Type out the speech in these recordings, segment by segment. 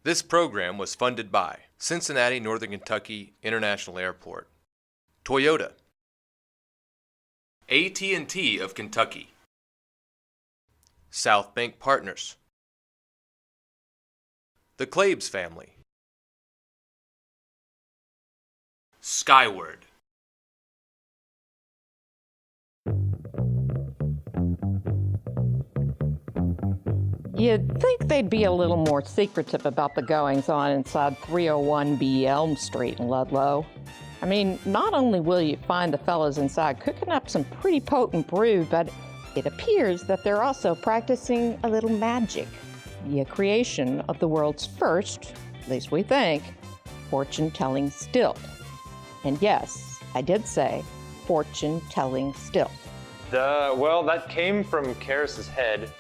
This program was funded by Cincinnati Northern Kentucky International Airport, Toyota, AT&T of Kentucky, South Bank Partners, the Claibs family, Skyward. You'd think they'd be a little more secretive about the goings-on inside 301B Elm Street in Ludlow. I mean, not only will you find the fellows inside cooking up some pretty potent brew, but it appears that they're also practicing a little magic. The creation of the world's first, at least we think, fortune-telling still. And yes, I did say fortune-telling still. Well, that came from Karis's head,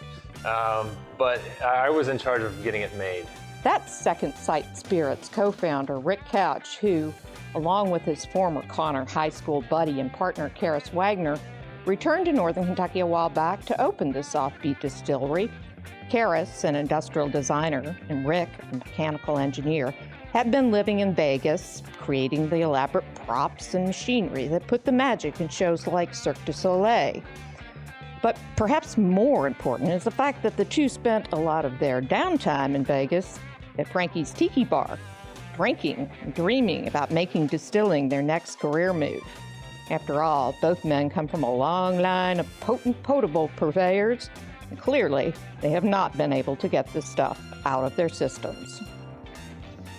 but I was in charge of getting it made. That's Second Sight Spirits co-founder Rick Couch, who, along with his former Connor High School buddy and partner Karis Wagner, returned to Northern Kentucky a while back to open this offbeat distillery. Karis, an industrial designer, and Rick, a mechanical engineer, had been living in Vegas, creating the elaborate props and machinery that put the magic in shows like Cirque du Soleil. But perhaps more important is the fact that the two spent a lot of their downtime in Vegas at Frankie's Tiki Bar, drinking and dreaming about making distilling their next career move. After all, both men come from a long line of potent potable purveyors, and clearly they have not been able to get this stuff out of their systems.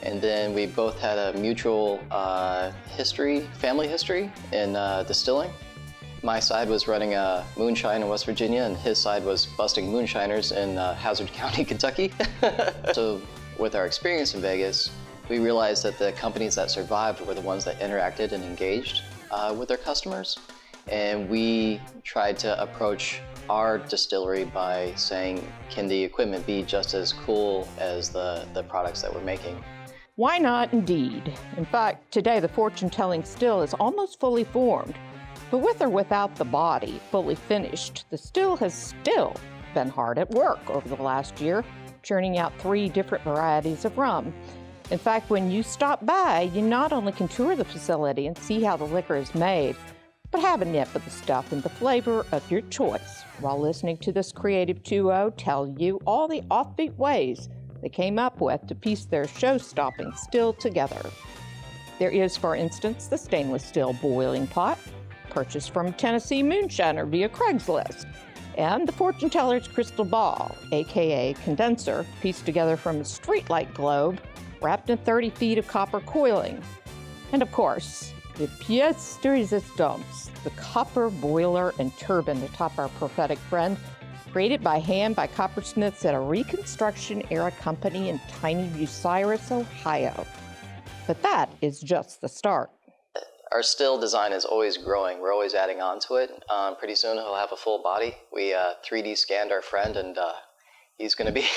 And then we both had a mutual family history in distilling. My side was running a moonshine in West Virginia, and his side was busting moonshiners in Hazard County, Kentucky. So with our experience in Vegas, we realized that the companies that survived were the ones that interacted and engaged with their customers. And we tried to approach our distillery by saying, can the equipment be just as cool as the products that we're making? Why not, indeed? In fact, today the fortune-telling still is almost fully formed. But with or without the body fully finished, the still has still been hard at work over the last year, churning out 3 different varieties of rum. In fact, when you stop by, you not only can tour the facility and see how the liquor is made, but have a nip of the stuff and the flavor of your choice while listening to this creative duo tell you all the offbeat ways they came up with to piece their show-stopping still together. There is, for instance, the stainless steel boiling pot, purchased from Tennessee moonshiner via Craigslist, and the fortune teller's crystal ball, aka condenser, pieced together from a streetlight globe wrapped in 30 feet of copper coiling. And of course, the pièce de résistance, the copper boiler and turbine atop our prophetic friend, created by hand by coppersmiths at a Reconstruction-era company in tiny Bucyrus, Ohio. But that is just the start. Our still design is always growing. We're always adding on to it. Pretty soon he'll have a full body. We 3D scanned our friend, and he's going to be...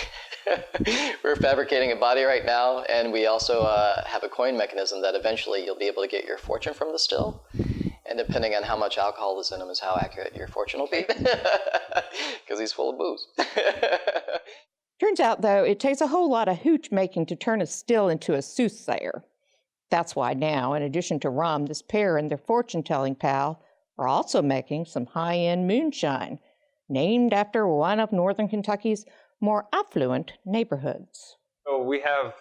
We're fabricating a body right now, and we also have a coin mechanism that eventually you'll be able to get your fortune from the still. And depending on how much alcohol is in him is how accurate your fortune will be. Because he's full of booze. Turns out, though, it takes a whole lot of hooch making to turn a still into a soothsayer. That's why now, in addition to rum, this pair and their fortune-telling pal are also making some high-end moonshine, named after one of Northern Kentucky's more affluent neighborhoods. So we have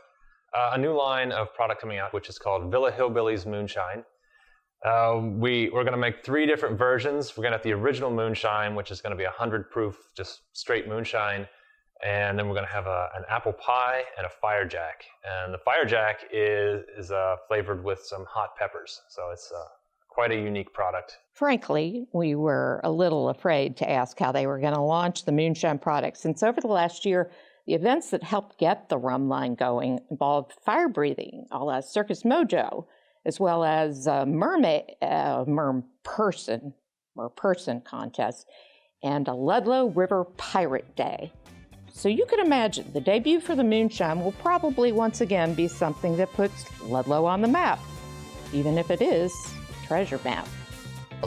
a new line of product coming out, which is called Villa Hillbillies Moonshine. We're going to make 3 different versions. We're going to have the original moonshine, which is going to be 100 proof, just straight moonshine. And then we're going to have an apple pie and a fire jack. And the fire jack is flavored with some hot peppers. So it's quite a unique product. Frankly, we were a little afraid to ask how they were going to launch the moonshine product, since over the last year, the events that helped get the rum line going involved fire breathing, a la Circus Mojo, as well as person contest, and a Ludlow River Pirate Day. So you can imagine the debut for the moonshine will probably once again be something that puts Ludlow on the map, even if it is a treasure map.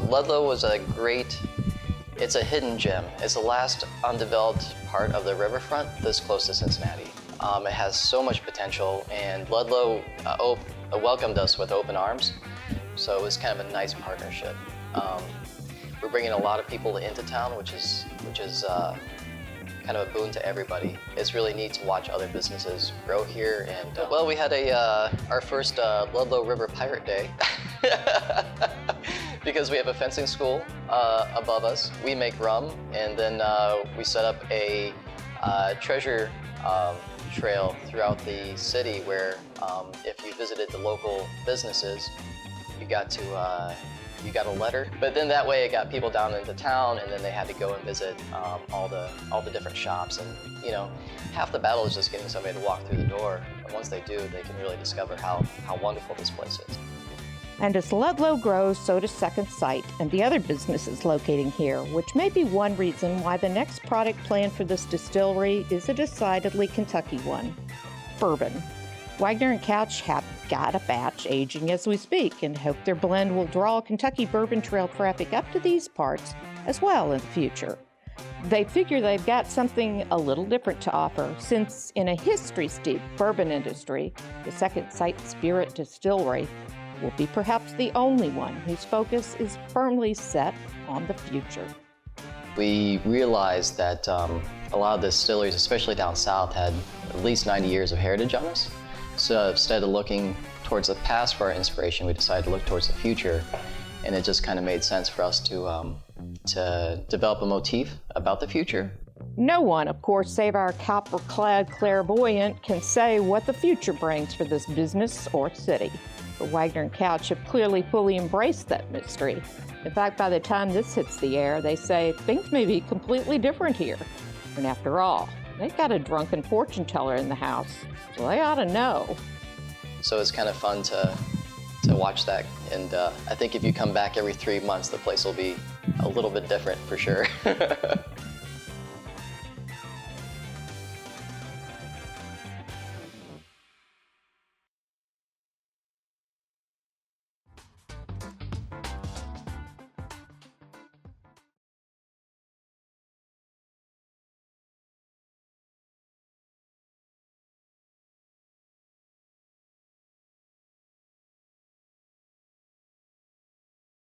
Ludlow was it's a hidden gem. It's the last undeveloped part of the riverfront this close to Cincinnati. It has so much potential, and Ludlow welcomed us with open arms, so it was kind of a nice partnership. We're bringing a lot of people into town, which is kind of a boon to everybody. It's really neat to watch other businesses grow here. And well, we had our first Ludlow River Pirate Day because we have a fencing school above us. We make rum, and then we set up a treasure trail throughout the city where if you visited the local businesses, you got a letter. But then that way it got people down into town, and then they had to go and visit all the different shops. And you know, half the battle is just getting somebody to walk through the door. And once they do, they can really discover how wonderful this place is. And as Ludlow grows, so does Second Sight and the other businesses locating here, which may be one reason why the next product planned for this distillery is a decidedly Kentucky one: bourbon. Wagner and Couch have got a batch aging as we speak and hope their blend will draw Kentucky Bourbon Trail traffic up to these parts as well in the future. They figure they've got something a little different to offer, since in a history-steeped bourbon industry, the Second Sight Spirit Distillery will be perhaps the only one whose focus is firmly set on the future. We realized that a lot of the distilleries, especially down south, had at least 90 years of heritage on us. So instead of looking towards the past for our inspiration, we decided to look towards the future. And it just kind of made sense for us to develop a motif about the future. No one, of course, save our copper-clad clairvoyant, can say what the future brings for this business or city. But Wagner and Couch have clearly fully embraced that mystery. In fact, by the time this hits the air, they say things may be completely different here. And after all, they've got a drunken fortune teller in the house, so they ought to know. So it's kind of fun to watch that, and I think if you come back every 3 months, the place will be a little bit different for sure.